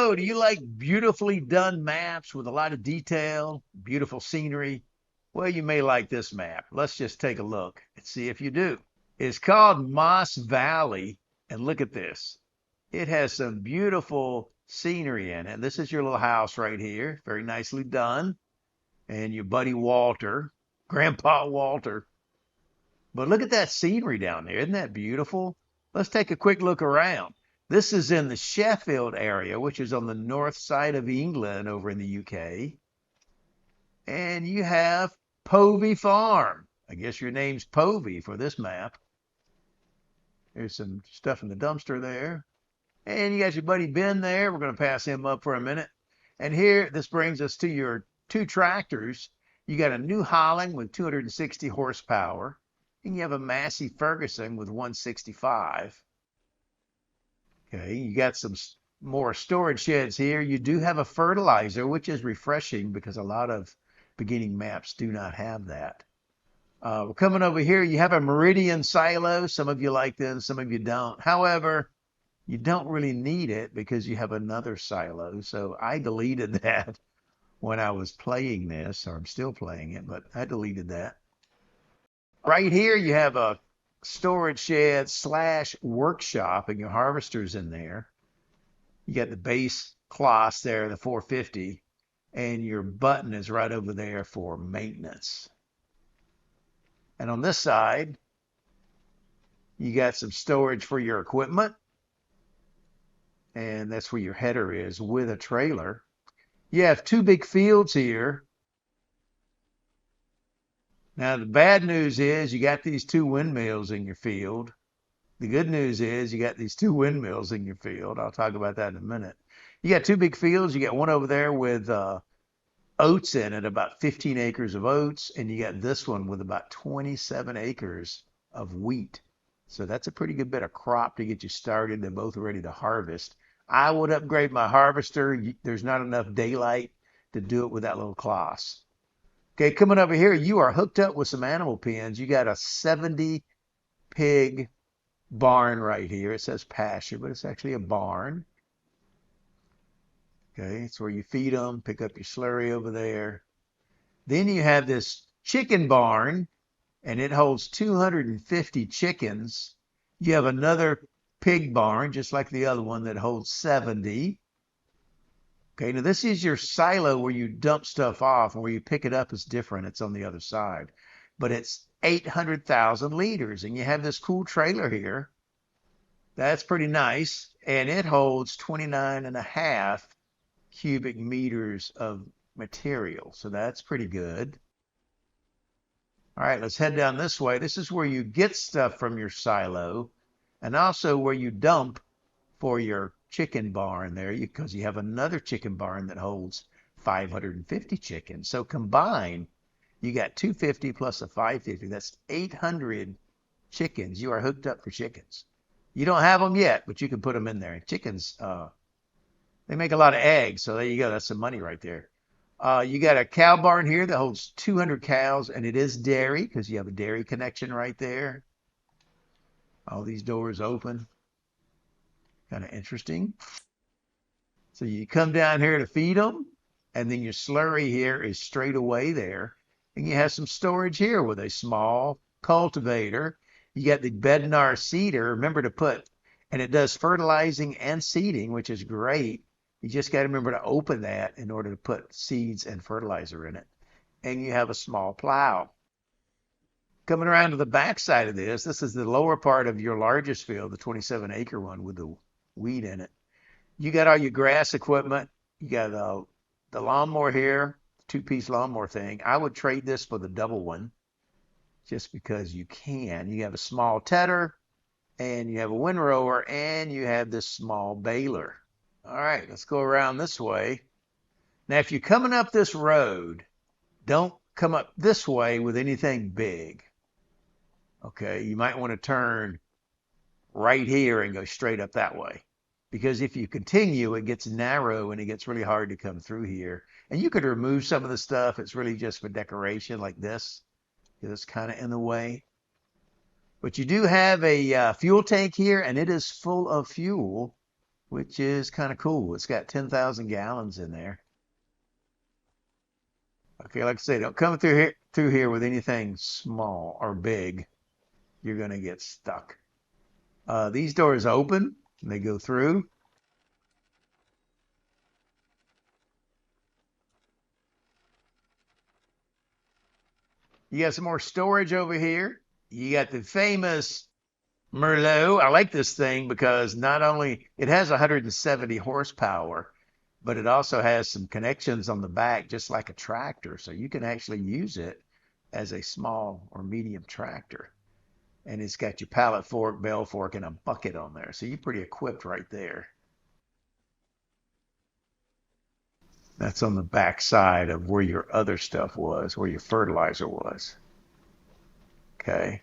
So, do you like beautifully done maps with a lot of detail, beautiful scenery? Well, you may like this map. Let's just take a look and see if you do. It's called Moss Valley, and look at this. It has some beautiful scenery in it. This is your little house right here, very nicely done. And your buddy Walter, Grandpa Walter. But look at that scenery down there. Isn't that beautiful? Let's take a quick look around. This is in the Sheffield area, which is on the north side of England over in the UK. And you have Povey Farm. I guess your name's Povey for this map. There's some stuff in the dumpster there. And you got your buddy Ben there. We're going to pass him up for a minute. And here, this brings us to your two tractors. You got a New Holland with 260 horsepower. And you have a Massey Ferguson with 165. Okay, you got some more storage sheds here. You do have a fertilizer, which is refreshing because a lot of beginning maps do not have that. We're coming over here. You have a Meridian silo. Some of you like this, some of you don't. However, you don't really need it because you have another silo. So I deleted that when I was playing this, or I'm still playing it, but I deleted that. Right here, you have a storage shed slash workshop, and your harvester's in there. You got the base cloths there, the 450, and your button is right over there for maintenance. And on this side, you got some storage for your equipment, and that's where your header is with a trailer. You have two big fields here. Now, the bad news is you got these two windmills in your field. The good news is you got these two windmills in your field. I'll talk about that in a minute. You got two big fields. You got one over there with oats in it, about 15 acres of oats, and you got this one with about 27 acres of wheat. So that's a pretty good bit of crop to get you started. They're both ready to harvest. I would upgrade my harvester. There's not enough daylight to do it with that little cloth. Okay, coming over here, you are hooked up with some animal pens. You got a 70 pig barn right here. It says pasture, but it's actually a barn. Okay, it's where you feed them, pick up your slurry over there. Then you have this chicken barn, and it holds 250 chickens. You have another pig barn, just like the other one, that holds 70. Okay, now this is your silo where you dump stuff off, and where you pick it up is different. It's on the other side. But it's 800,000 liters, and you have this cool trailer here. That's pretty nice, and it holds 29.5 cubic meters of material, so that's pretty good. All right, let's head down this way. This is where you get stuff from your silo, and also where you dump for your chicken barn there, because you have another chicken barn that holds 550 chickens. So combined, you got 250 plus a 550. That's 800 chickens. You are hooked up for chickens. You don't have them yet, but you can put them in there. Chickens, they make a lot of eggs, so there you go. That's some money right there. You got a cow barn here that holds 200 cows, and it is dairy because you have a dairy connection right there. All these doors open. Kind of interesting. So you come down here to feed them, and then your slurry here is straight away there. And you have some storage here with a small cultivator. You got the Bednar seeder. Remember to put, and it does fertilizing and seeding, which is great. You just got to remember to open that in order to put seeds and fertilizer in it. And you have a small plow. Coming around to the back side of this, this is the lower part of your largest field, the 27-acre one with the wheat in it. You got all your grass equipment. You got the lawnmower here, two-piece lawnmower thing. I would trade this for the double one just because you can. You have a small tedder, and you have a windrower, and you have this small baler. All right, let's go around this way. Now, if you're coming up this road, don't come up this way with anything big. Okay, you might want to turn right here and go straight up that way. Because if you continue, it gets narrow and it gets really hard to come through here. And you could remove some of the stuff. It's really just for decoration like this. It's kind of in the way. But you do have a fuel tank here, and it is full of fuel. which is kind of cool. It's got 10,000 gallons in there. Okay, like I say, don't come through here with anything small or big. You're gonna get stuck. These doors open, and they go through. You got some more storage over here. You got the famous Merlot. I like this thing because not only it has 170 horsepower, but it also has some connections on the back, just like a tractor. So you can actually use it as a small or medium tractor. And it's got your pallet fork, bell fork, and a bucket on there. So you're pretty equipped right there. That's on the back side of where your other stuff was, where your fertilizer was. Okay.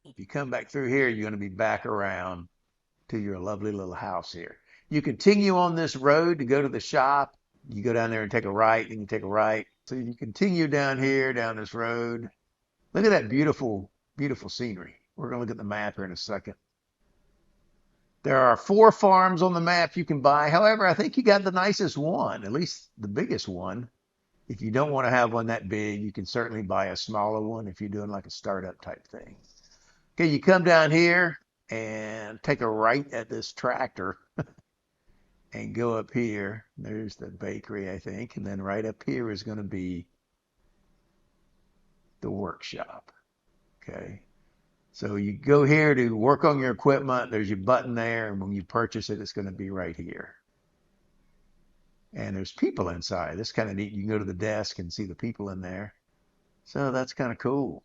If you come back through here, you're going to be back around to your lovely little house here. You continue on this road to go to the shop. You go down there and take a right, then you take a right. So you continue down here, down this road. Look at that beautiful, beautiful scenery. We're going to look at the map here in a second. There are 4 farms on the map you can buy. However, I think you got the nicest one, at least the biggest one. If you don't want to have one that big, you can certainly buy a smaller one if you're doing like a startup type thing. Okay, you come down here and take a right at this tractor and go up here. There's the bakery, I think. And then right up here is going to be the workshop. Okay. So you go here to work on your equipment. There's your button there. And when you purchase it, it's going to be right here. And there's people inside. That's kind of neat. You can go to the desk and see the people in there. So that's kind of cool.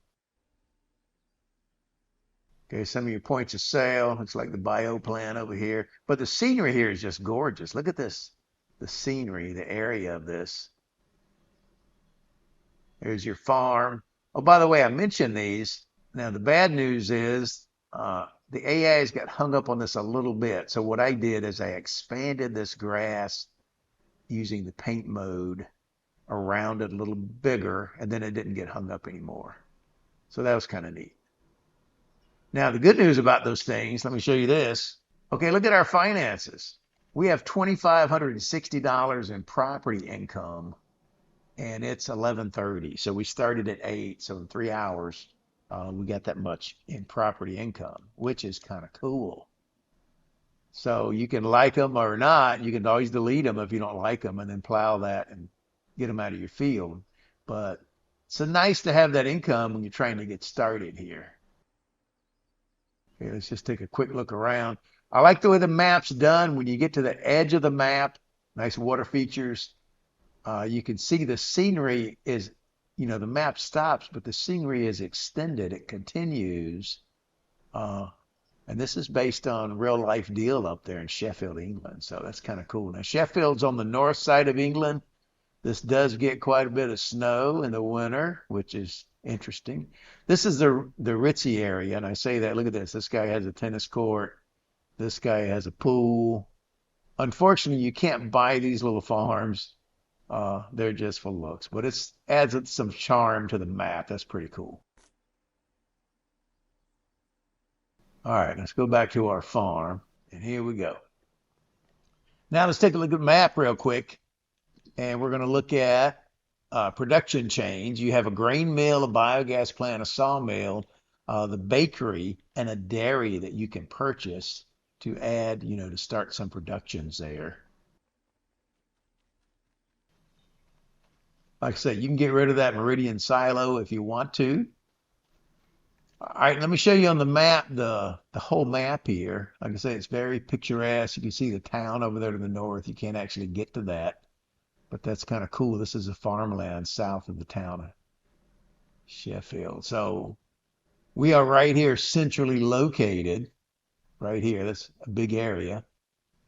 Okay, some of your points of sale. Looks like the bio plan over here. But the scenery here is just gorgeous. Look at this. The scenery, the area of this. There's your farm. Oh, by the way, I mentioned these. Now, the bad news is the AIs got hung up on this a little bit. So what I did is I expanded this grass using the paint mode around it a little bigger, and then it didn't get hung up anymore. So that was kind of neat. Now, the good news about those things, let me show you this. Okay, look at our finances. We have $2,560 in property income, and it's 11:30. So we started at 8. So in 3 hours, we got that much in property income, which is kind of cool. So you can like them or not. You can always delete them if you don't like them and then plow that and get them out of your field. But it's so nice to have that income when you're trying to get started here. Okay, let's just take a quick look around. I like the way the map's done. When you get to the edge of the map, nice water features. You can see the scenery is, the map stops, but the scenery is extended. It continues. Uh, and this is based on real life deal up there in Sheffield, England. So that's kind of cool. Now, Sheffield's on the north side of England. This does get quite a bit of snow in the winter, which is interesting. This is the ritzy area, and I say that. Look at this. This guy has a tennis court. This guy has a pool. Unfortunately, you can't buy these little farms. They're just for looks, but it adds some charm to the map. That's pretty cool. All right, let's go back to our farm, and here we go. Now let's take a look at the map real quick, and we're going to look at production chains. You have a grain mill, a biogas plant, a sawmill, the bakery, and a dairy that you can purchase to add, to start some productions there. Like I said, you can get rid of that Meridian silo if you want to. All right, let me show you on the map the whole map here. Like I say, it's very picturesque. You can see the town over there to the north. You can't actually get to that, but that's kind of cool. This is a farmland south of the town of Sheffield. So we are right here, centrally located, right here. That's a big area.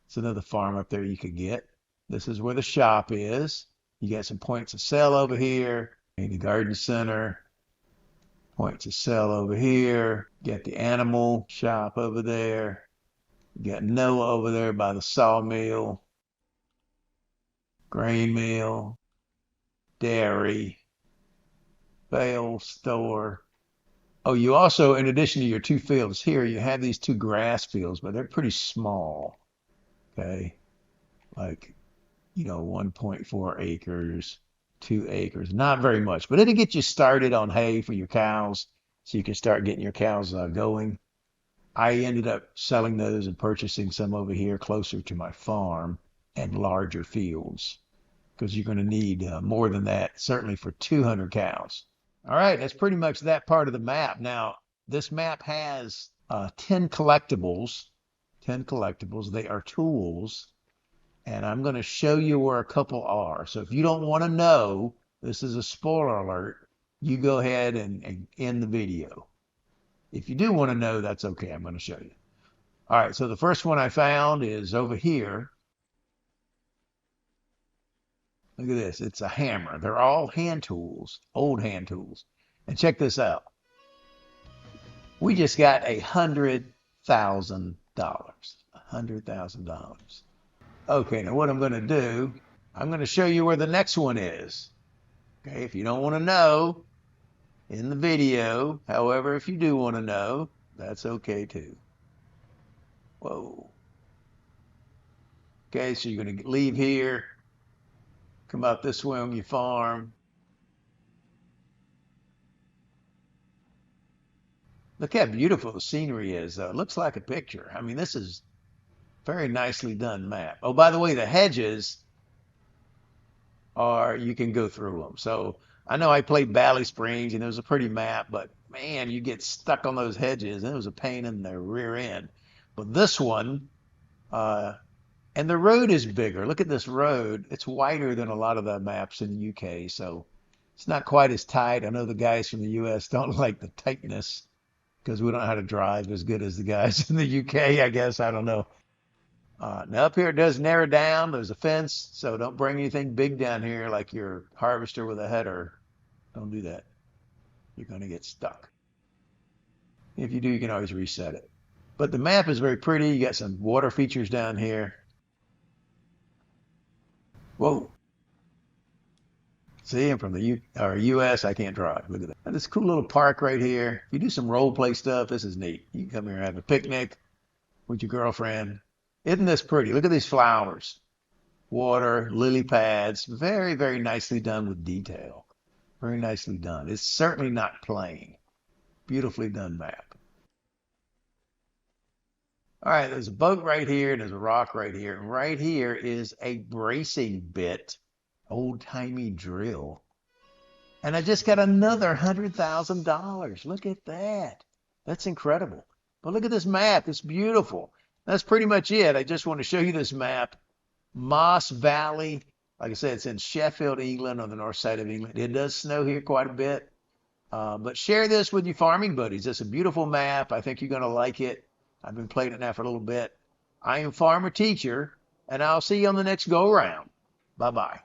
It's another farm up there you could get. This is where the shop is. You got some points of sale over here, the garden center, points of sale over here. You got the animal shop over there. You got Noah over there by the sawmill, grain mill, dairy, bale store, Oh, you also, in addition to your two fields here, you have these two grass fields, but they're pretty small. Okay. Like, 1.4 acres, 2 acres, not very much, but it'll get you started on hay for your cows so you can start getting your cows going. I ended up selling those and purchasing some over here closer to my farm and larger fields because you're going to need more than that, certainly for 200 cows. All right, that's pretty much that part of the map. Now, this map has 10 collectibles. 10 collectibles. They are tools, and I'm going to show you where a couple are. So if you don't want to know, this is a spoiler alert, you go ahead and end the video. If you do want to know, that's okay. I'm going to show you. All right, so the first one I found is over here. Look at this. It's a hammer. They're all hand tools, old hand tools. And check this out. We just got $100,000. $100,000. Okay, now what I'm going to do, I'm going to show you where the next one is. Okay, if you don't want to know in the video, however, if you do want to know, that's okay too. Whoa. Okay, so you're going to leave here, come out this way on your farm. Look how beautiful the scenery is, though. It looks like a picture. I mean, this is very nicely done map. Oh, by the way, the hedges are, you can go through them. So I know I played Valley Springs and it was a pretty map, but man, you get stuck on those hedges and it was a pain in the rear end. But this one, and the road is bigger. Look at this road. It's wider than a lot of the maps in the UK, so it's not quite as tight. I know the guys from the US don't like the tightness because we don't know how to drive as good as the guys in the UK, I guess. I don't know. Now up here it does narrow down. There's a fence, so don't bring anything big down here like your harvester with a header. Don't do that. You're going to get stuck. If you do, you can always reset it. But the map is very pretty. You got some water features down here. Whoa. See, I'm from the US. I can't drive. Look at that. And this cool little park right here. If you do some role play stuff, this is neat. You can come here and have a picnic with your girlfriend. Isn't this pretty? Look at these flowers. Water, lily pads. Very, very nicely done with detail. Very nicely done. It's certainly not plain. Beautifully done map. All right, there's a boat right here, and there's a rock right here. And right here is a bracing bit, old-timey drill. And I just got another $100,000. Look at that. That's incredible. But look at this map. It's beautiful. That's pretty much it. I just want to show you this map. Moss Valley. Like I said, it's in Sheffield, England, on the north side of England. It does snow here quite a bit. But share this with your farming buddies. It's a beautiful map. I think you're going to like it. I've been playing it now for a little bit. I am Farmer Teacher, and I'll see you on the next go-round. Bye-bye.